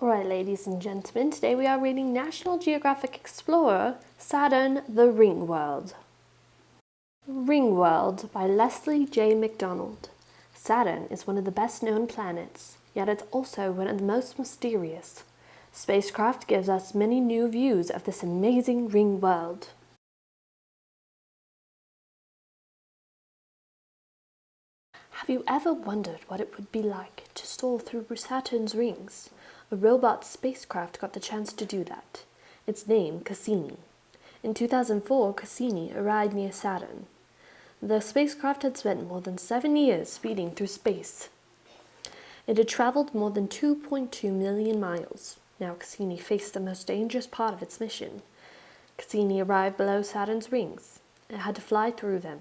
Alright, ladies and gentlemen, today we are reading National Geographic Explorer, Saturn, the Ring World. Ring World by Leslie J. McDonald. Saturn is one of the best known planets, yet it's also one of the most mysterious. Spacecraft gives us many new views of this amazing ring world. Have you ever wondered what it would be like to soar through Saturn's rings? A robot spacecraft got the chance to do that. Its name, Cassini. In 2004, Cassini arrived near Saturn. The spacecraft had spent more than 7 years speeding through space. It had traveled more than 2.2 million miles. Now Cassini faced the most dangerous part of its mission. Cassini arrived below Saturn's rings. It had to fly through them.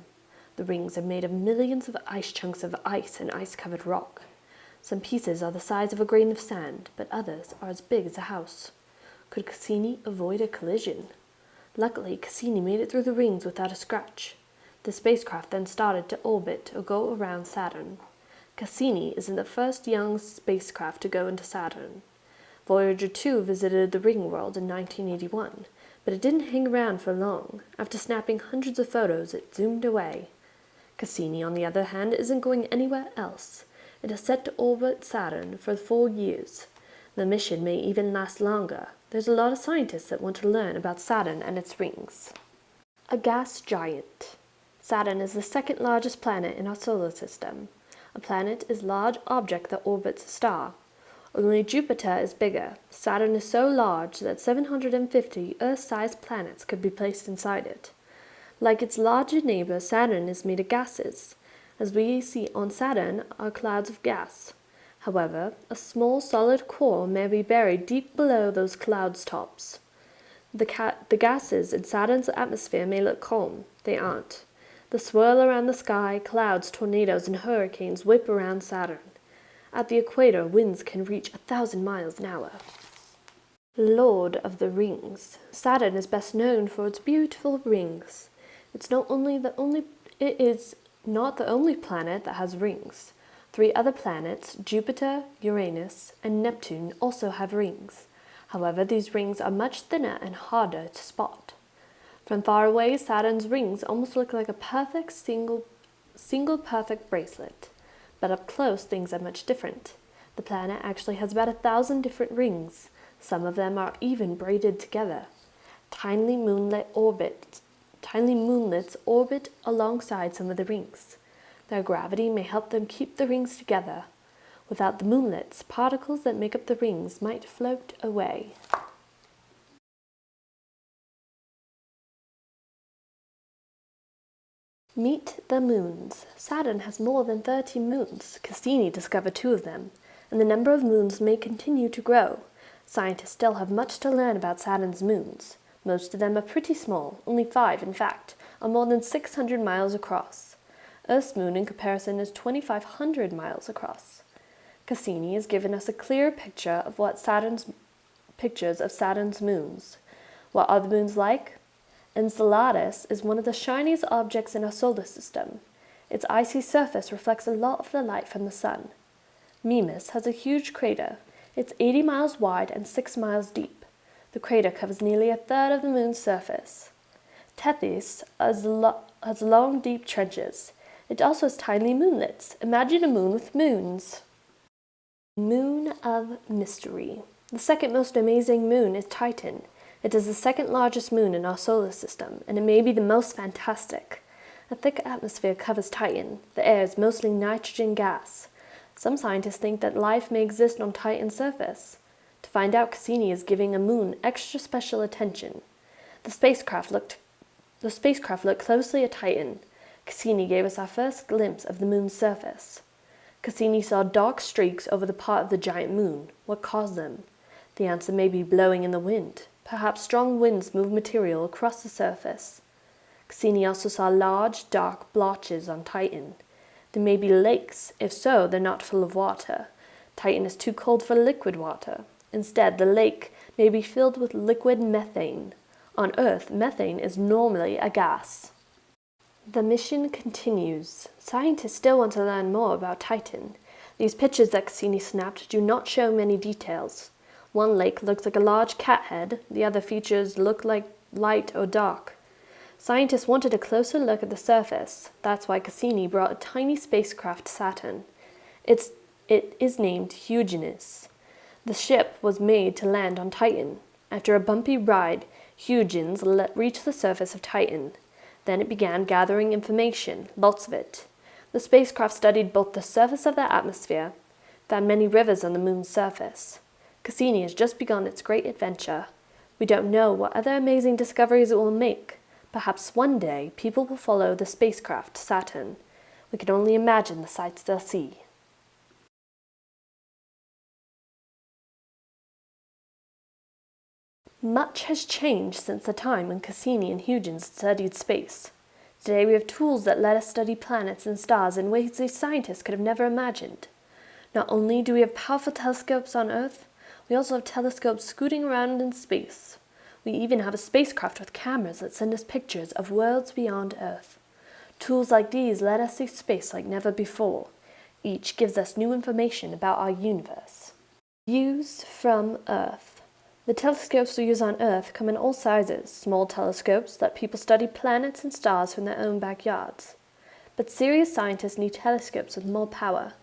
The rings are made of millions of ice chunks of ice and ice-covered rock. Some pieces are the size of a grain of sand, but others are as big as a house. Could Cassini avoid a collision? Luckily, Cassini made it through the rings without a scratch. The spacecraft then started to orbit or go around Saturn. Cassini is the first young spacecraft to go into Saturn. Voyager 2 visited the ring world in 1981, but it didn't hang around for long. After snapping hundreds of photos, it zoomed away. Cassini, on the other hand, isn't going anywhere else. It is set to orbit Saturn for 4 years. The mission may even last longer. There's a lot of scientists that want to learn about Saturn and its rings. A gas giant. Saturn is the second largest planet in our solar system. A planet is a large object that orbits a star. Only Jupiter is bigger. Saturn is so large that 750 Earth-sized planets could be placed inside it. Like its larger neighbor, Saturn is made of gases. As we see on Saturn are clouds of gas. However, a small solid core may be buried deep below those clouds' tops. The gases in Saturn's atmosphere may look calm. They aren't. The swirl around the sky, clouds, tornadoes, and hurricanes whip around Saturn. At the equator, winds can reach 1,000 miles an hour. Lord of the Rings. Saturn is best known for its beautiful rings. It is not the only planet that has rings. 3 other planets, Jupiter, Uranus, and Neptune, also have rings. However, these rings are much thinner and harder to spot. From far away, Saturn's rings almost look like a perfect single perfect bracelet. But up close, things are much different. The planet actually has about 1,000 different rings. Some of them are even braided together. Tiny moonlets orbit alongside some of the rings. Their gravity may help them keep the rings together. Without the moonlets, particles that make up the rings might float away. Meet the moons. Saturn has more than 30 moons. Cassini discovered 2 of them, and the number of moons may continue to grow. Scientists still have much to learn about Saturn's moons. Most of them are pretty small, only 5 in fact, are more than 600 miles across. Earth's moon in comparison is 2,500 miles across. Cassini has given us a clear picture of pictures of Saturn's moons. What are the moons like? Enceladus is one of the shiniest objects in our solar system. Its icy surface reflects a lot of the light from the sun. Mimas has a huge crater. It's 80 miles wide and 6 miles deep. The crater covers nearly 1/3 of the moon's surface. Tethys has long, deep trenches. It also has tiny moonlets. Imagine a moon with moons. Moon of Mystery. The second most amazing moon is Titan. It is the second largest moon in our solar system, and it may be the most fantastic. A thick atmosphere covers Titan. The air is mostly nitrogen gas. Some scientists think that life may exist on Titan's surface. To find out, Cassini is giving a moon extra special attention. The spacecraft looked closely at Titan. Cassini gave us our first glimpse of the moon's surface. Cassini saw dark streaks over the part of the giant moon. What caused them? The answer may be blowing in the wind. Perhaps strong winds move material across the surface. Cassini also saw large, dark blotches on Titan. There may be lakes. If so, they're not full of water. Titan is too cold for liquid water. Instead, the lake may be filled with liquid methane. On Earth, methane is normally a gas. The mission continues. Scientists still want to learn more about Titan. These pictures that Cassini snapped do not show many details. One lake looks like a large cat head, the other features look like light or dark. Scientists wanted a closer look at the surface. That's why Cassini brought a tiny spacecraft to Saturn. It is named Huygens. The ship was made to land on Titan. After a bumpy ride, Huygens reached the surface of Titan. Then it began gathering information, lots of it. The spacecraft studied both the surface of the atmosphere, found many rivers on the moon's surface. Cassini has just begun its great adventure. We don't know what other amazing discoveries it will make. Perhaps one day people will follow the spacecraft to Saturn. We can only imagine the sights they'll see. Much has changed since the time when Cassini and Huygens studied space. Today we have tools that let us study planets and stars in ways these scientists could have never imagined. Not only do we have powerful telescopes on Earth, we also have telescopes scooting around in space. We even have a spacecraft with cameras that send us pictures of worlds beyond Earth. Tools like these let us see space like never before. Each gives us new information about our universe. Views from Earth. The telescopes we use on Earth come in all sizes. Small telescopes let people study planets and stars from their own backyards. But serious scientists need telescopes with more power.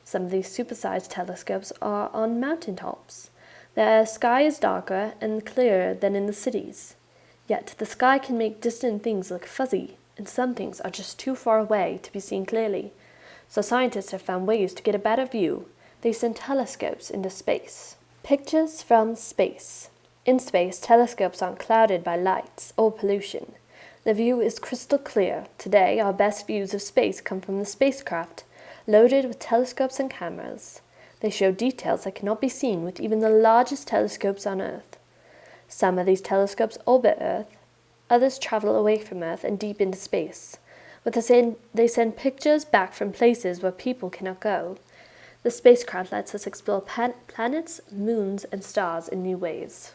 Some of these supersized telescopes are on mountaintops. Their sky is darker and clearer than in the cities. Yet the sky can make distant things look fuzzy, and some things are just too far away to be seen clearly. So scientists have found ways to get a better view. They send telescopes into space. Pictures from space. In space, telescopes aren't clouded by lights or pollution. The view is crystal clear. Today, our best views of space come from the spacecraft, loaded with telescopes and cameras. They show details that cannot be seen with even the largest telescopes on Earth. Some of these telescopes orbit Earth, others travel away from Earth and deep into space. They send pictures back from places where people cannot go. The spacecraft lets us explore planets, moons, and stars in new ways.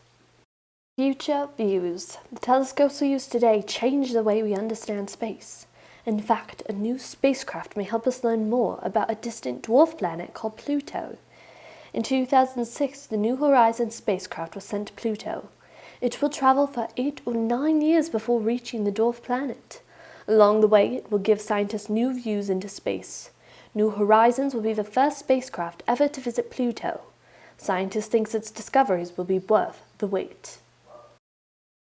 Future views. The telescopes we use today change the way we understand space. In fact, a new spacecraft may help us learn more about a distant dwarf planet called Pluto. In 2006, the New Horizons spacecraft was sent to Pluto. It will travel for 8 or 9 years before reaching the dwarf planet. Along the way, it will give scientists new views into space. New Horizons will be the first spacecraft ever to visit Pluto. Scientists think its discoveries will be worth the wait.